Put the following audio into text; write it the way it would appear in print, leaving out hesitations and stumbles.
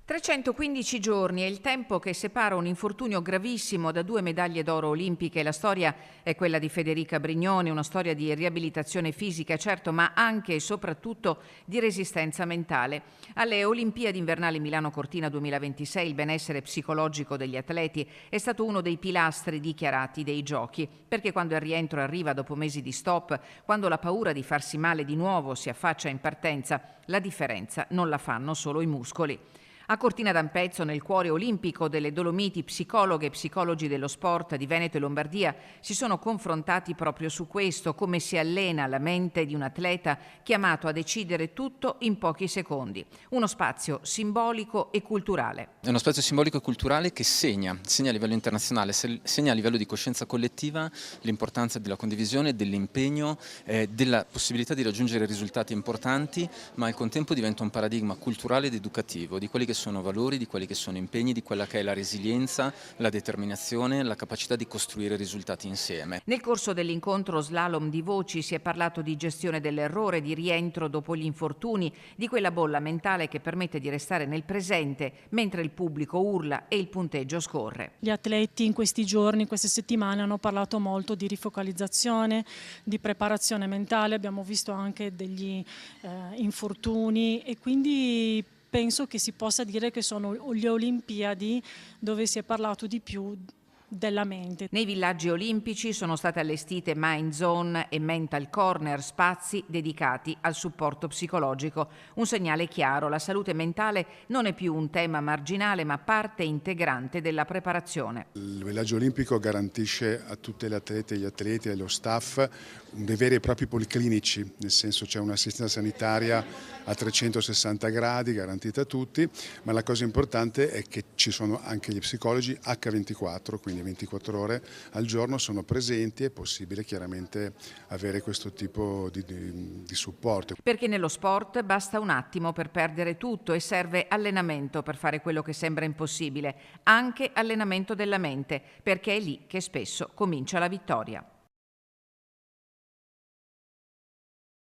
315 giorni è il tempo che separa un infortunio gravissimo da 2 medaglie d'oro olimpiche. La storia è quella di Federica Brignone, una storia di riabilitazione fisica, certo, ma anche e soprattutto di resistenza mentale. Alle Olimpiadi invernali Milano Cortina 2026 il benessere psicologico degli atleti è stato uno dei pilastri dichiarati dei giochi, perché quando il rientro arriva dopo mesi di stop, quando la paura di farsi male di nuovo si affaccia in partenza, la differenza non la fanno solo i muscoli. A Cortina d'Ampezzo, nel cuore olimpico delle Dolomiti, psicologhe e psicologi dello sport di Veneto e Lombardia si sono confrontati proprio su questo, come si allena la mente di un atleta chiamato a decidere tutto in pochi secondi. Uno spazio simbolico e culturale. È uno spazio simbolico e culturale che segna a livello internazionale, segna a livello di coscienza collettiva l'importanza della condivisione, dell'impegno, della possibilità di raggiungere risultati importanti, ma al contempo diventa un paradigma culturale ed educativo di quelli che sono valori, di quelli che sono impegni, di quella che è la resilienza, la determinazione, la capacità di costruire risultati insieme. Nel corso dell'incontro slalom di voci si è parlato di gestione dell'errore, di rientro dopo gli infortuni, di quella bolla mentale che permette di restare nel presente mentre il pubblico urla e il punteggio scorre. Gli atleti in questi giorni, in queste settimane hanno parlato molto di rifocalizzazione, di preparazione mentale, abbiamo visto anche degli infortuni e quindi penso che si possa dire che sono le Olimpiadi dove si è parlato di più della mente. Nei villaggi olimpici sono state allestite Mind Zone e Mental Corner, spazi dedicati al supporto psicologico. Un segnale chiaro: la salute mentale non è più un tema marginale, ma parte integrante della preparazione. Il villaggio olimpico garantisce a tutte le atlete, gli atleti e allo staff dei veri e propri policlinici, nel senso c'è un'assistenza sanitaria a 360 gradi garantita a tutti, ma la cosa importante è che ci sono anche gli psicologi H24, quindi 24 ore al giorno sono presenti, è possibile chiaramente avere questo tipo di supporto. Perché nello sport basta un attimo per perdere tutto e serve allenamento per fare quello che sembra impossibile, anche allenamento della mente, perché è lì che spesso comincia la vittoria.